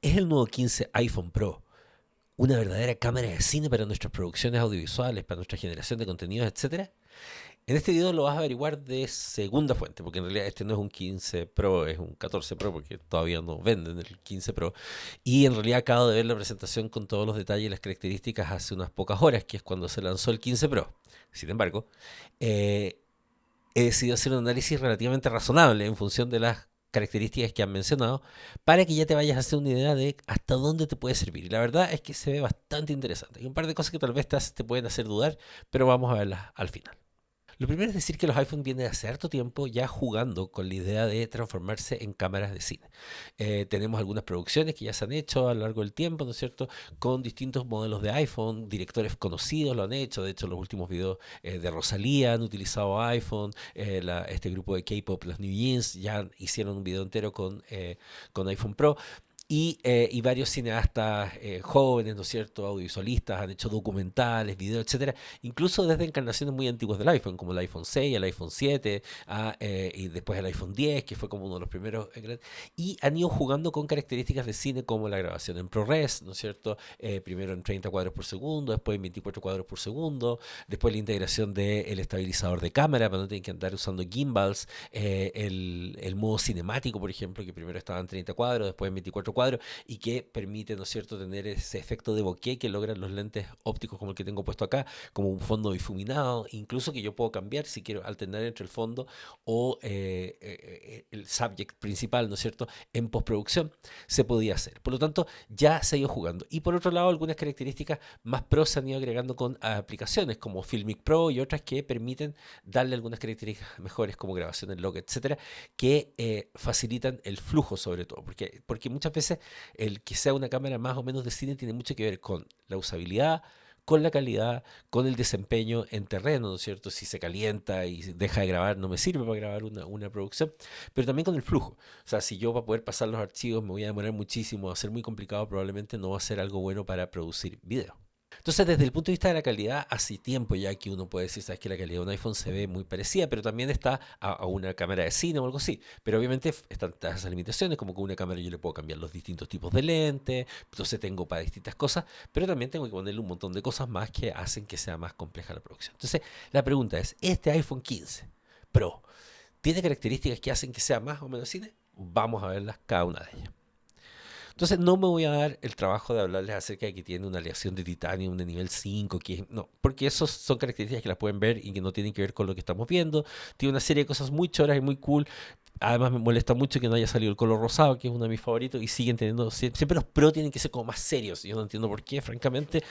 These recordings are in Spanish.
¿Es el nuevo 15 iPhone Pro una verdadera cámara de cine para nuestras producciones audiovisuales, para nuestra generación de contenidos, etcétera? En este video lo vas a averiguar de segunda fuente, porque en realidad este no es un 15 Pro, es un 14 Pro, porque todavía no venden el 15 Pro. Y en realidad acabo de ver la presentación con todos los detalles y las características hace unas pocas horas, que es cuando se lanzó el 15 Pro. Sin embargo, eh, he decidido hacer un análisis relativamente razonable en función de las características que han mencionado para que ya te vayas a hacer una idea de hasta dónde te puede servir. Y la verdad es que se ve bastante interesante. Hay un par de cosas que tal vez te pueden hacer dudar, pero vamos a verlas al final. Lo primero es decir que los iPhone vienen hace harto tiempo ya jugando con la idea de transformarse en cámaras de cine. Tenemos algunas producciones que ya se han hecho a lo largo del tiempo, ¿no es cierto? Con distintos modelos de iPhone, directores conocidos lo han hecho. De hecho, los últimos videos de Rosalía han utilizado iPhone. Este grupo de K-pop, los New Jeans, ya hicieron un video entero con iPhone Pro. Y varios cineastas jóvenes, ¿no es cierto?, audiovisualistas, han hecho documentales, videos, etcétera, incluso desde encarnaciones muy antiguas del iPhone, como el iPhone 6, el iPhone 7, y después el iPhone 10, que fue como uno de los primeros, y han ido jugando con características de cine como la grabación en ProRes, ¿no es cierto?, primero en 30 cuadros por segundo, después en 24 cuadros por segundo, después la integración del estabilizador de cámara, para no tener que andar usando gimbals, el modo cinemático, por ejemplo, que primero estaba en 30 cuadros, después en 24 cuadros, y que permite, ¿no es cierto?, tener ese efecto de bokeh que logran los lentes ópticos como el que tengo puesto acá, como un fondo difuminado, incluso que yo puedo cambiar si quiero alternar entre el fondo o el subject principal, ¿no es cierto?, en postproducción, se podía hacer. Por lo tanto, ya se ha ido jugando. Y por otro lado, algunas características más pro se han ido agregando con aplicaciones como Filmic Pro y otras que permiten darle algunas características mejores como grabación en log, etcétera, que facilitan el flujo sobre todo, porque muchas veces el que sea una cámara más o menos de cine tiene mucho que ver con la usabilidad, con la calidad, con el desempeño en terreno, ¿no es cierto? Si se calienta y deja de grabar, no me sirve para grabar una producción, pero también con el flujo. O sea, si yo para poder pasar los archivos me voy a demorar muchísimo, va a ser muy complicado, probablemente no va a ser algo bueno para producir video. Entonces, desde el punto de vista de la calidad, hace tiempo ya que uno puede decir, sabes que la calidad de un iPhone se ve muy parecida, pero también está a una cámara de cine o algo así. Pero obviamente están esas limitaciones, como con una cámara yo le puedo cambiar los distintos tipos de lentes, entonces tengo para distintas cosas, pero también tengo que ponerle un montón de cosas más que hacen que sea más compleja la producción. Entonces, la pregunta es, ¿este iPhone 15 Pro tiene características que hacen que sea más o menos cine? Vamos a verlas cada una de ellas. Entonces no me voy a dar el trabajo de hablarles acerca de que tiene una aleación de titanio de nivel 5, no, porque esos son características que las pueden ver y que no tienen que ver con lo que estamos viendo. Tiene una serie de cosas muy choras y muy cool. Además me molesta mucho que no haya salido el color rosado, que es uno de mis favoritos, y siguen teniendo, siempre los Pro tienen que ser como más serios. Yo no entiendo por qué, francamente,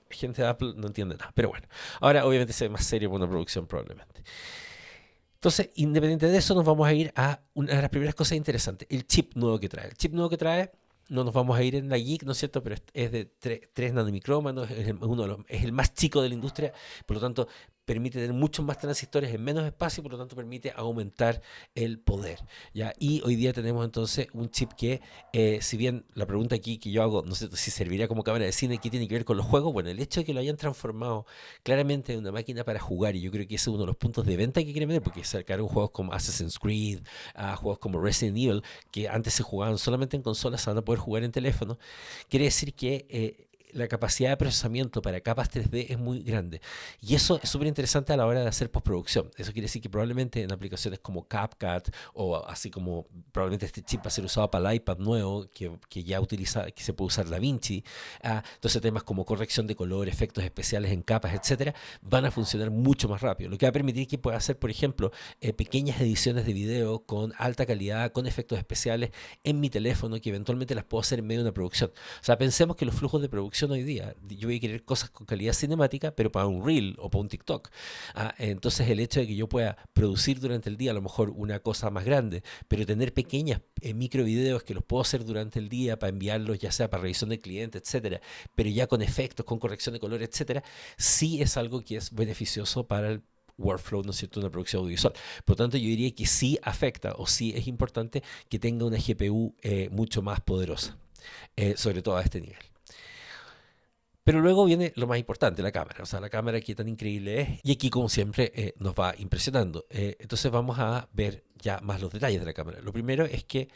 gente de Apple no entiende nada. Pero bueno, ahora obviamente se ve más serio por una producción probablemente. Entonces, independiente de eso, nos vamos a ir a una de las primeras cosas interesantes, el chip nuevo que trae. El chip nuevo que trae, no nos vamos a ir en la geek, ¿no es cierto? Pero es de 3 nanomicrómanos, es el más chico de la industria, por lo tanto, permite tener muchos más transistores en menos espacio, por lo tanto, permite aumentar el poder. ¿Ya? Y hoy día tenemos entonces un chip que, si bien la pregunta aquí que yo hago, no sé si serviría como cámara de cine, ¿qué tiene que ver con los juegos? Bueno, el hecho de que lo hayan transformado claramente en una máquina para jugar, y yo creo que ese es uno de los puntos de venta que quieren vender, porque sacaron juegos como Assassin's Creed, juegos como Resident Evil, que antes se jugaban solamente en consolas, se van a poder jugar en teléfono. Quiere decir que la capacidad de procesamiento para capas 3D es muy grande. Y eso es súper interesante a la hora de hacer postproducción. Eso quiere decir que probablemente en aplicaciones como CapCut o así como probablemente este chip va a ser usado para el iPad nuevo que ya utiliza, que se puede usar DaVinci. Entonces temas como corrección de color, efectos especiales en capas, etcétera, van a funcionar mucho más rápido. Lo que va a permitir que pueda hacer, por ejemplo, pequeñas ediciones de video con alta calidad, con efectos especiales en mi teléfono que eventualmente las puedo hacer en medio de una producción. O sea, pensemos que los flujos de producción hoy día, yo voy a querer cosas con calidad cinemática, pero para un reel o para un TikTok. Entonces el hecho de que yo pueda producir durante el día a lo mejor una cosa más grande, pero tener pequeñas micro videos que los puedo hacer durante el día para enviarlos ya sea para revisión del cliente, etcétera, pero ya con efectos, con corrección de color, etcétera, sí es algo que es beneficioso para el workflow, ¿no es cierto?, una producción audiovisual. Por lo tanto, yo diría que sí afecta o sí es importante que tenga una GPU mucho más poderosa, sobre todo a este nivel. Pero luego viene lo más importante, la cámara. O sea, la cámara que tan increíble es. Y aquí, como siempre, nos va impresionando. Entonces vamos a ver ya más los detalles de la cámara. Lo primero es que,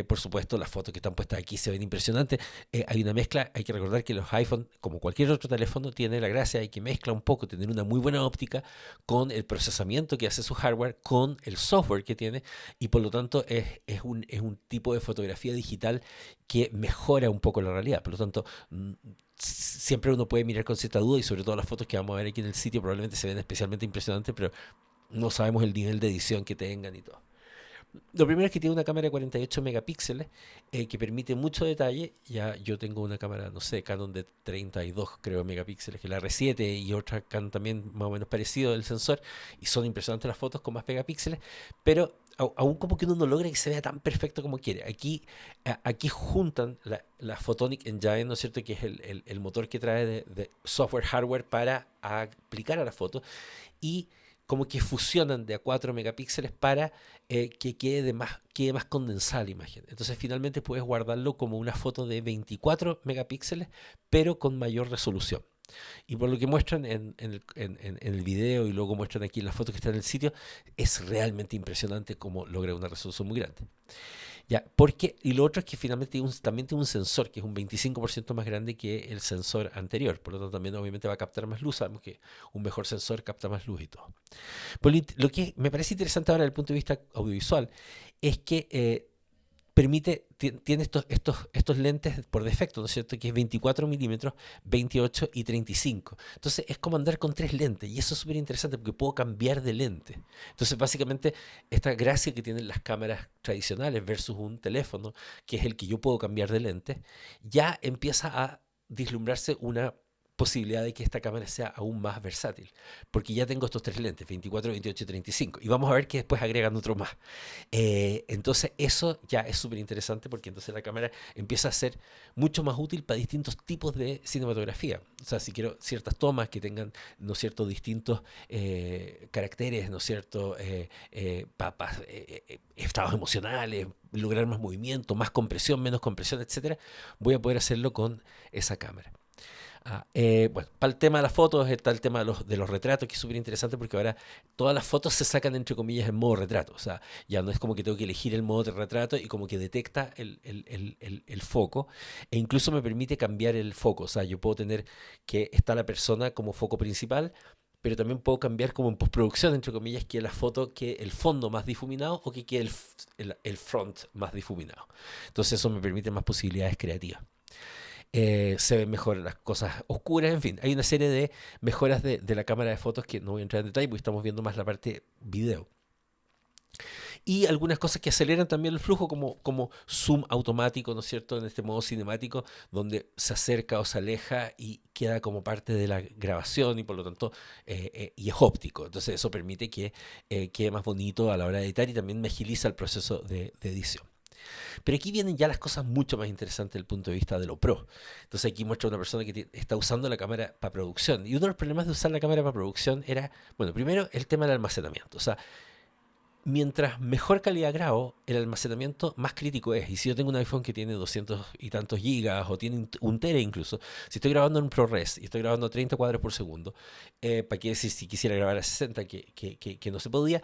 por supuesto, las fotos que están puestas aquí se ven impresionantes. Hay una mezcla, hay que recordar que los iPhone, como cualquier otro teléfono, tiene la gracia de que mezcla un poco, tener una muy buena óptica con el procesamiento que hace su hardware, con el software que tiene, y por lo tanto es un tipo de fotografía digital que mejora un poco la realidad. Por lo tanto, siempre uno puede mirar con cierta duda, y sobre todo las fotos que vamos a ver aquí en el sitio probablemente se ven especialmente impresionantes, pero no sabemos el nivel de edición que tengan y todo. Lo primero es que tiene una cámara de 48 megapíxeles que permite mucho detalle. Ya yo tengo una cámara, no sé, Canon de 32, creo, megapíxeles, que es la R7, y otra Canon también más o menos parecido del sensor, y son impresionantes las fotos con más megapíxeles, pero aún como que uno no logra que se vea tan perfecto como quiere. Aquí juntan la Photonic Engine, ¿no es cierto?, que es el motor que trae de software, hardware para aplicar a la foto, y como que fusionan de a 4 megapíxeles para que quede más condensada la imagen. Entonces finalmente puedes guardarlo como una foto de 24 megapíxeles, pero con mayor resolución. Y por lo que muestran en el video, y luego muestran aquí en las fotos que están en el sitio, es realmente impresionante cómo logra una resolución muy grande. Ya, porque, y lo otro es que finalmente también tiene un sensor que es un 25% más grande que el sensor anterior. Por lo tanto, también obviamente va a captar más luz. Sabemos que un mejor sensor capta más luz y todo. Lo que me parece interesante ahora desde el punto de vista audiovisual es que tiene estos lentes por defecto, ¿no es cierto?, que es 24 milímetros, 28 y 35. Entonces es como andar con tres lentes, y eso es súper interesante porque puedo cambiar de lente. Entonces básicamente esta gracia que tienen las cámaras tradicionales versus un teléfono, que es el que yo puedo cambiar de lente, ya empieza a vislumbrarse una posibilidad de que esta cámara sea aún más versátil, porque ya tengo estos tres lentes, 24, 28 y 35, y vamos a ver que después agregan otro más. Entonces eso ya es súper interesante, porque entonces la cámara empieza a ser mucho más útil para distintos tipos de cinematografía. O sea, si quiero ciertas tomas que tengan, ¿no es cierto?, distintos caracteres, ¿no es cierto?, estados emocionales, lograr más movimiento, más compresión, menos compresión, etcétera, voy a poder hacerlo con esa cámara. Bueno, para el tema de las fotos está el tema de los retratos, que es súper interesante, porque ahora todas las fotos se sacan entre comillas en modo retrato. O sea, ya no es como que tengo que elegir el modo de retrato y como que detecta el foco, e incluso me permite cambiar el foco. O sea, yo puedo tener que está la persona como foco principal, pero también puedo cambiar como en postproducción, entre comillas, que la foto, que el fondo más difuminado, o que quede el front más difuminado. Entonces eso me permite más posibilidades creativas. Se ven mejor las cosas oscuras, en fin, hay una serie de mejoras de la cámara de fotos que no voy a entrar en detalle porque estamos viendo más la parte video. Y algunas cosas que aceleran también el flujo, como zoom automático, ¿no es cierto?, en este modo cinemático, donde se acerca o se aleja y queda como parte de la grabación, y por lo tanto, y es óptico. Entonces eso permite que quede más bonito a la hora de editar, y también me agiliza el proceso de edición. Pero aquí vienen ya las cosas mucho más interesantes desde el punto de vista de lo pro. Entonces aquí muestra una persona que está usando la cámara para producción. Y uno de los problemas de usar la cámara para producción era, bueno, primero el tema del almacenamiento. O sea, mientras mejor calidad grabo, el almacenamiento más crítico es. Y si yo tengo un iPhone que tiene 200 y tantos gigas, o tiene un tera incluso, si estoy grabando en ProRes y estoy grabando 30 cuadros por segundo, ¿para qué decir si quisiera grabar a 60, que no se podía?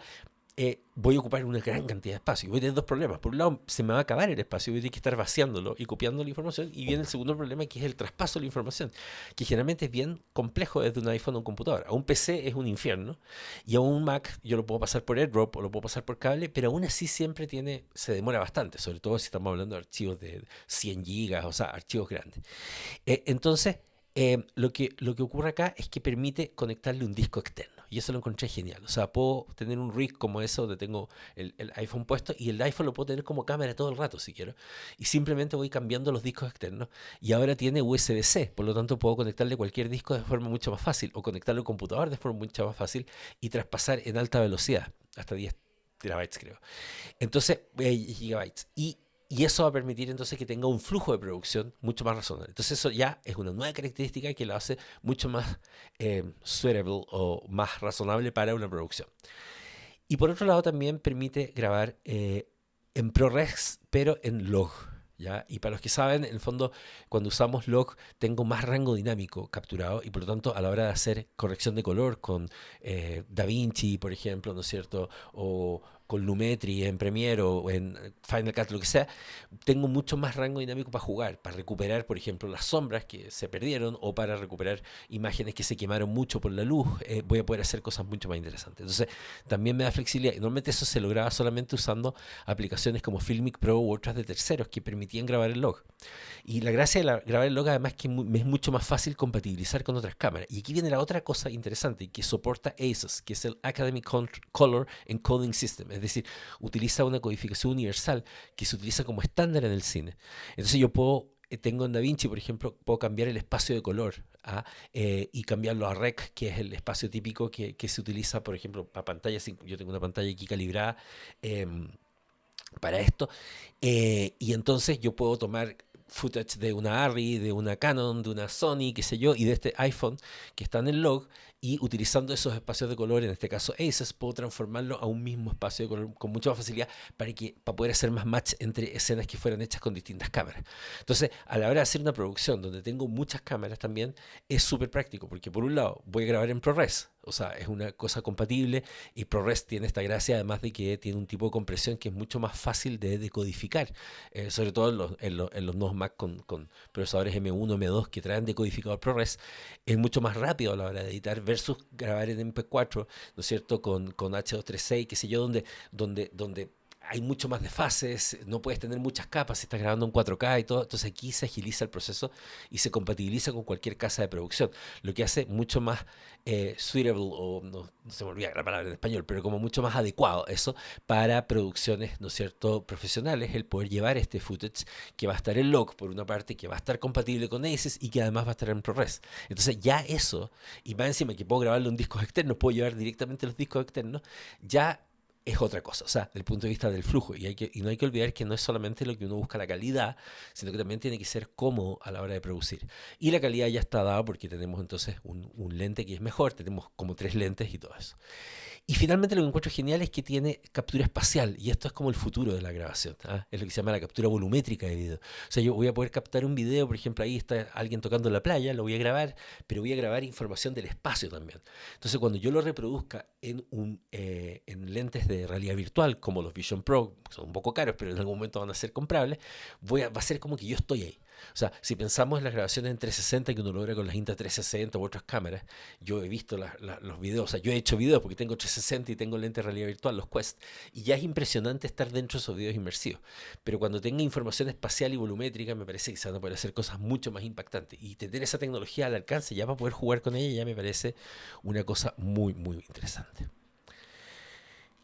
Voy a ocupar una gran cantidad de espacio. Voy a tener dos problemas. Por un lado, se me va a acabar el espacio, voy a tener que estar vaciándolo y copiando la información. Y viene el segundo problema, que es el traspaso de la información, que generalmente es bien complejo desde un iPhone a un computador. A un PC es un infierno, y a un Mac yo lo puedo pasar por AirDrop o lo puedo pasar por cable, pero aún así siempre se demora bastante, sobre todo si estamos hablando de archivos de 100 gigas, o sea, archivos grandes. Entonces, lo que ocurre acá es que permite conectarle un disco externo. Y eso lo encontré genial. O sea, puedo tener un rig como eso, donde tengo el iPhone puesto, y el iPhone lo puedo tener como cámara todo el rato si quiero. Y simplemente voy cambiando los discos externos. Y ahora tiene USB-C, por lo tanto puedo conectarle cualquier disco de forma mucho más fácil, o conectarlo al computador de forma mucho más fácil, y traspasar en alta velocidad, hasta 10 terabytes creo. Entonces, gigabytes. Y eso va a permitir entonces que tenga un flujo de producción mucho más razonable. Entonces eso ya es una nueva característica que lo hace mucho más suitable, o más razonable para una producción. Y por otro lado también permite grabar en ProRes, pero en log. ¿ya? Y para los que saben, en el fondo, cuando usamos log, tengo más rango dinámico capturado y por lo tanto, a la hora de hacer corrección de color con DaVinci, por ejemplo, ¿no es cierto? O con Lumetri en Premiere o en Final Cut, lo que sea, tengo mucho más rango dinámico para jugar, para recuperar, por ejemplo, las sombras que se perdieron o para recuperar imágenes que se quemaron mucho por la luz. Voy a poder hacer cosas mucho más interesantes. Entonces, también me da flexibilidad. Y normalmente eso se lograba solamente usando aplicaciones como Filmic Pro u otras de terceros que permitían grabar el log. Y la gracia de grabar el log además es que me es mucho más fácil compatibilizar con otras cámaras. Y aquí viene la otra cosa interesante que soporta ACES, que es el Academic Color Encoding System. Es decir, utiliza una codificación universal que se utiliza como estándar en el cine. Entonces yo tengo en DaVinci, por ejemplo, puedo cambiar el espacio de color y cambiarlo a Rec, que es el espacio típico que se utiliza, por ejemplo, para pantallas. Yo tengo una pantalla aquí calibrada para esto. Y entonces yo puedo tomar footage de una Arri, de una Canon, de una Sony, qué sé yo, y de este iPhone que está en el log, y utilizando esos espacios de color, en este caso ACES, puedo transformarlo a un mismo espacio de color con mucha más facilidad para poder hacer más match entre escenas que fueran hechas con distintas cámaras. Entonces, a la hora de hacer una producción donde tengo muchas cámaras también, es súper práctico, porque por un lado voy a grabar en ProRes, o sea, es una cosa compatible, y ProRes tiene esta gracia, además de que tiene un tipo de compresión que es mucho más fácil de decodificar, sobre todo en los nuevos Mac con procesadores M1, M2 que traen decodificador ProRes. Es mucho más rápido a la hora de editar versus grabar en MP4, ¿no es cierto? Con H236, qué sé yo, donde hay mucho más desfases, no puedes tener muchas capas si estás grabando en 4K y todo. Entonces aquí se agiliza el proceso y se compatibiliza con cualquier casa de producción, lo que hace mucho más suitable, o no se me olvida la palabra en español, pero como mucho más adecuado eso para producciones, ¿no es cierto?, profesionales, el poder llevar este footage que va a estar en log por una parte, que va a estar compatible con ACES y que además va a estar en ProRes. Entonces ya eso, y más encima que puedo grabarlo en discos externos, puedo llevar directamente los discos externos, ya es otra cosa, o sea, desde el punto de vista del flujo. Y no hay que olvidar que no es solamente lo que uno busca la calidad, sino que también tiene que ser cómodo a la hora de producir. Y la calidad ya está dada porque tenemos entonces un lente que es mejor, tenemos como 3 lentes y todo eso. Y finalmente lo que encuentro genial es que tiene captura espacial, y esto es como el futuro de la grabación, ¿ah? Es lo que se llama la captura volumétrica de video. O sea, yo voy a poder captar un video, por ejemplo, ahí está alguien tocando en la playa, lo voy a grabar, pero voy a grabar información del espacio también. Entonces, cuando yo lo reproduzca en lentes de realidad virtual, como los Vision Pro, que son un poco caros, pero en algún momento van a ser comprables, va a ser como que yo estoy ahí. O sea, si pensamos en las grabaciones en 360 que uno logra con las Insta360 u otras cámaras, yo he visto los videos, o sea, yo he hecho videos porque tengo 360 y tengo lente de realidad virtual, los Quest, y ya es impresionante estar dentro de esos videos inmersivos. Pero cuando tenga información espacial y volumétrica, me parece que se van a poder hacer cosas mucho más impactantes. Y tener esa tecnología al alcance ya para poder jugar con ella ya me parece una cosa muy, muy interesante.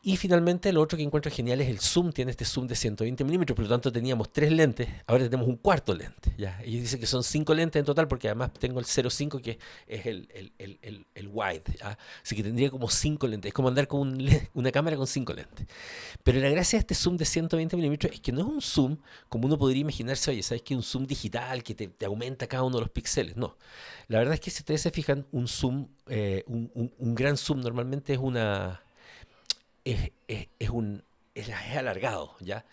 Y finalmente lo otro que encuentro genial es el zoom. Tiene este zoom de 120 milímetros, por lo tanto teníamos 3 lentes, ahora tenemos un cuarto lente. ¿Ya? Ellos dicen que son 5 lentes en total porque además tengo el 0,5 que es el wide. ¿Ya? Así que tendría como 5 lentes, es como andar con una cámara con 5 lentes. Pero la gracia de este zoom de 120 milímetros es que no es un zoom como uno podría imaginarse, oye, ¿sabes que un zoom digital que te aumenta cada uno de los píxeles? No. La verdad es que si ustedes se fijan, un zoom, un gran zoom normalmente es alargado, ¿ya?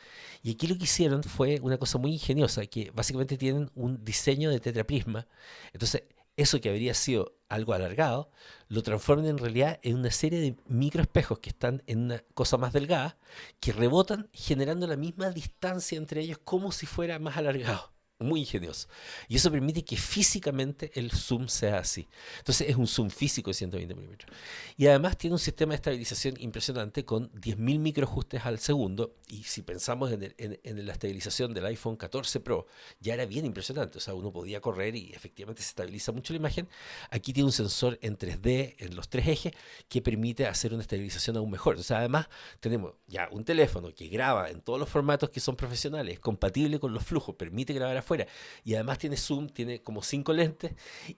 Y aquí lo que hicieron fue una cosa muy ingeniosa, que básicamente tienen un diseño de tetraprisma. Entonces, eso que habría sido algo alargado, lo transforman en realidad en una serie de microespejos que están en una cosa más delgada, que rebotan generando la misma distancia entre ellos como si fuera más alargado. Muy ingenioso. Y eso permite que físicamente el zoom sea así. Entonces es un zoom físico de 120 milímetros. Y además tiene un sistema de estabilización impresionante con 10.000 microajustes al segundo. Y si pensamos en la estabilización del iPhone 14 Pro, ya era bien impresionante. O sea, uno podía correr y efectivamente se estabiliza mucho la imagen. Aquí tiene un sensor en 3D en los 3 ejes que permite hacer una estabilización aún mejor. O sea, además tenemos ya un teléfono que graba en todos los formatos que son profesionales, compatible con los flujos, permite grabar afuera, y además tiene zoom, tiene como 5 lentes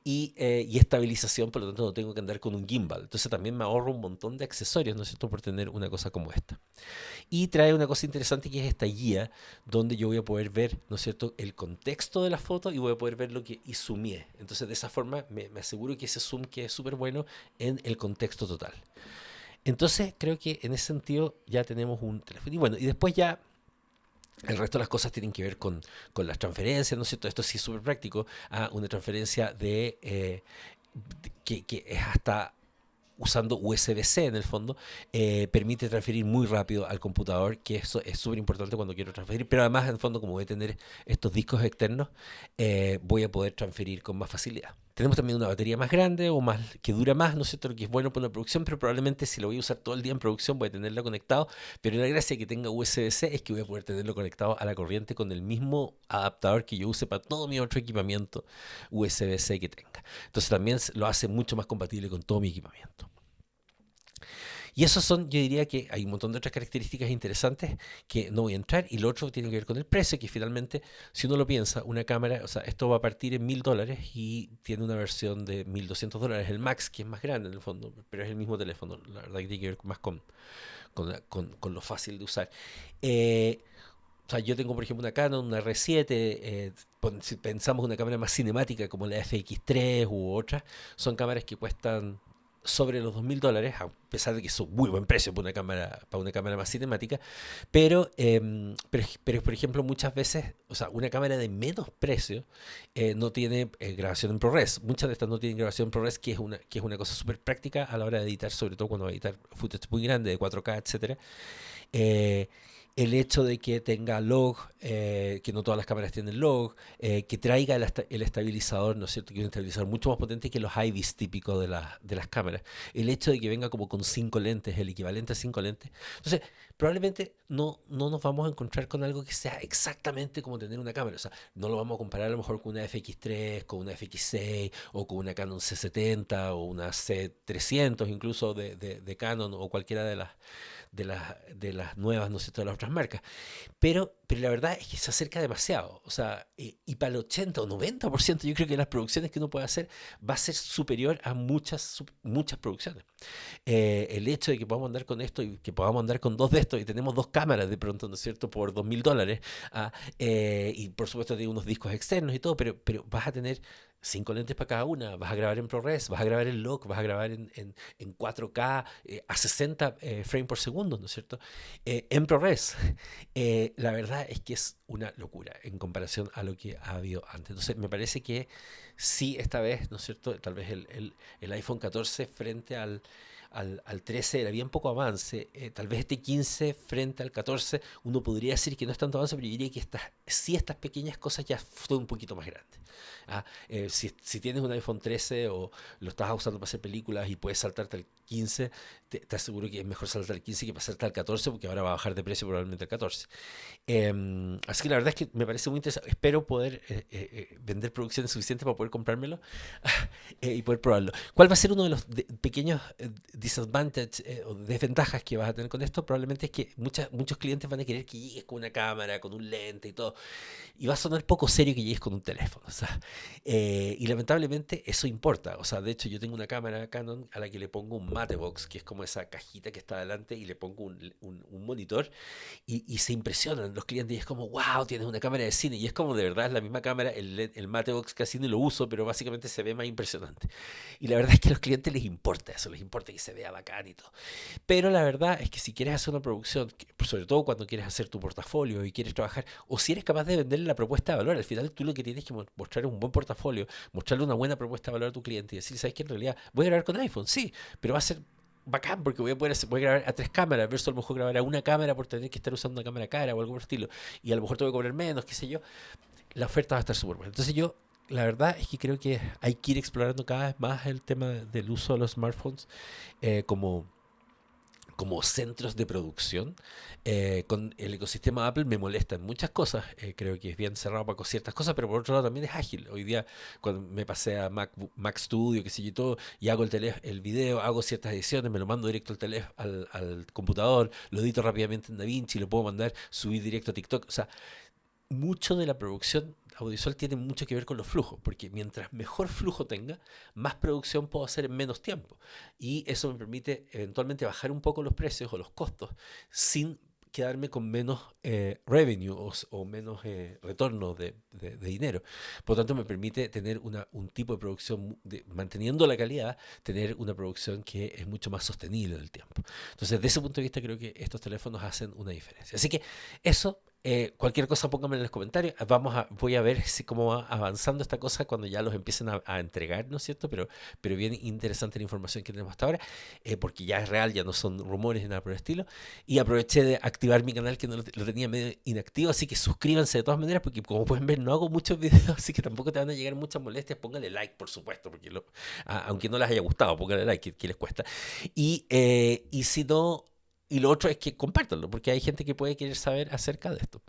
y estabilización, por lo tanto no tengo que andar con un gimbal. Entonces también me ahorro un montón de accesorios, ¿no es cierto?, por tener una cosa como esta. Y trae una cosa interesante que es esta guía, donde yo voy a poder ver, ¿no es cierto?, el contexto de la foto y voy a poder ver lo que zoomé. Entonces de esa forma me aseguro que ese zoom quede súper bueno en el contexto total. Entonces creo que en ese sentido ya tenemos un teléfono. Y bueno, y después ya El resto de las cosas tienen que ver con las transferencias, ¿no es cierto? Esto sí es súper práctico. Una transferencia que es hasta usando USB-C en el fondo, permite transferir muy rápido al computador, que eso es súper importante cuando quiero transferir, pero además en el fondo como voy a tener estos discos externos, voy a poder transferir con más facilidad. Tenemos también una batería más grande o más que dura más, ¿no es cierto? Lo que es bueno para una producción, pero probablemente si lo voy a usar todo el día en producción voy a tenerla conectado. Pero la gracia de que tenga USB-C es que voy a poder tenerlo conectado a la corriente con el mismo adaptador que yo use para todo mi otro equipamiento USB-C que tenga. Entonces también lo hace mucho más compatible con todo mi equipamiento. Y esos son, yo diría que hay un montón de otras características interesantes que no voy a entrar. Y lo otro tiene que ver con el precio, que finalmente, si uno lo piensa, una cámara, o sea, esto va a partir en $1000 y tiene una versión de $1200, el Max, que es más grande en el fondo, pero es el mismo teléfono. La verdad que tiene que ver más con lo fácil de usar. Eh, o sea, yo tengo, por ejemplo, una Canon, una R7. Si pensamos en una cámara más cinemática como la FX3 u otras, son cámaras que cuestan sobre los $2000, a pesar de que son muy buen precio para una cámara más cinemática, pero, por ejemplo, muchas veces, o sea, una cámara de menos precio no tiene grabación en ProRes. Muchas de estas no tienen grabación en ProRes, que es una cosa súper práctica a la hora de editar, sobre todo cuando va a editar footage muy grande, de 4K, etcétera. Eh, el hecho de que tenga log, que no todas las cámaras tienen log, que traiga el estabilizador, ¿no es cierto? Que es un estabilizador mucho más potente que los IBIS típicos de las cámaras. El hecho de que venga como con 5 lentes, el equivalente a 5 lentes. Entonces, probablemente no nos vamos a encontrar con algo que sea exactamente como tener una cámara. O sea, no lo vamos a comparar a lo mejor con una FX3, con una FX6 o con una Canon C70 o una C300 incluso de Canon o cualquiera de las nuevas, ¿no sé, todas las otras marcas. Pero la verdad es que se acerca demasiado. O sea, y para el 80 o 90% yo creo que las producciones que uno puede hacer va a ser superior a muchas producciones. El hecho de que podamos andar con esto y que podamos andar con dos de estos y tenemos dos cámaras de pronto, ¿no es cierto?, por $2000, y por supuesto tiene unos discos externos y todo, pero vas a tener 5 lentes para cada una, vas a grabar en ProRes, vas a grabar en log, vas a grabar en 4K a 60 frames por segundo, ¿no es cierto? En ProRes. La verdad es que es una locura en comparación a lo que ha habido antes. Entonces, me parece que sí, esta vez, ¿no es cierto? Tal vez el iPhone 14 frente al 13 era bien poco avance. Tal vez este 15 frente al 14, uno podría decir que no es tanto avance, pero yo diría que estas pequeñas cosas ya son un poquito más grandes. Si tienes un iPhone 13 o lo estás usando para hacer películas y puedes saltarte al 15, te aseguro que es mejor saltar al 15 que pasarte al 14 porque ahora va a bajar de precio probablemente al 14. Así que la verdad es que me parece muy interesante. Espero poder vender producciones suficientes para poder comprármelo y poder probarlo. ¿Cuál va a ser uno de los pequeños disadvantages o desventajas que vas a tener con esto? Probablemente es que muchos clientes van a querer que llegues con una cámara, con un lente y todo. Y va a sonar poco serio que llegues con un teléfono. O sea, y lamentablemente eso importa. O sea, de hecho yo tengo una cámara Canon a la que le pongo un Matebox, que es como esa cajita que está adelante, y le pongo un monitor y se impresionan los clientes y es como, wow, tienes una cámara de cine. Y es como de verdad es la misma cámara, el Matebox casi ni lo uso, pero básicamente se ve más impresionante. Y la verdad es que a los clientes les importa eso, les importa que se vea bacán y todo. Pero la verdad es que si quieres hacer una producción, sobre todo cuando quieres hacer tu portafolio y quieres trabajar, o si eres capaz de venderle la propuesta de valor, al final tú lo que tienes que mostrar es un buen portafolio, mostrarle una buena propuesta de valor a tu cliente y decir, ¿sabes qué? En realidad voy a grabar con iPhone, sí, pero va a ser bacán porque voy a grabar a 3 cámaras versus a lo mejor grabar a una cámara por tener que estar usando una cámara cara o algo por el estilo. Y a lo mejor te voy a cobrar menos, qué sé yo. La oferta va a estar súper buena. Entonces yo, la verdad es que creo que hay que ir explorando cada vez más el tema del uso de los smartphones como centros de producción. Con el ecosistema Apple me molesta en muchas cosas. Creo que es bien cerrado para ciertas cosas, pero por otro lado también es ágil. Hoy día, cuando me pasé a Mac Studio, qué sé yo, y todo, y hago el video, hago ciertas ediciones, me lo mando directo al computador, lo edito rápidamente en DaVinci, lo puedo mandar, subir directo a TikTok. O sea, mucho de la producción audiovisual tiene mucho que ver con los flujos, porque mientras mejor flujo tenga, más producción puedo hacer en menos tiempo. Y eso me permite eventualmente bajar un poco los precios o los costos sin quedarme con menos revenue o menos retorno de dinero. Por lo tanto, me permite tener un tipo de producción, manteniendo la calidad, tener una producción que es mucho más sostenible en el tiempo. Entonces, desde ese punto de vista, creo que estos teléfonos hacen una diferencia. Así que eso Cualquier cosa pónganme en los comentarios. Voy a ver cómo va avanzando esta cosa cuando ya los empiecen a entregar, ¿no es cierto? Pero bien interesante la información que tenemos hasta ahora, porque ya es real, ya no son rumores ni nada por el estilo. Y aproveché de activar mi canal que no lo tenía medio inactivo, así que suscríbanse de todas maneras, porque como pueden ver no hago muchos videos, así que tampoco te van a llegar muchas molestias. Pónganle like, por supuesto, porque aunque no les haya gustado, pónganle like, que les cuesta. Y si no... Y lo otro es que compártanlo, porque hay gente que puede querer saber acerca de esto.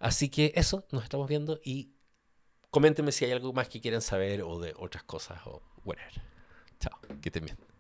Así que eso, nos estamos viendo y coméntenme si hay algo más que quieran saber o de otras cosas o whatever. Chao, que estén bien.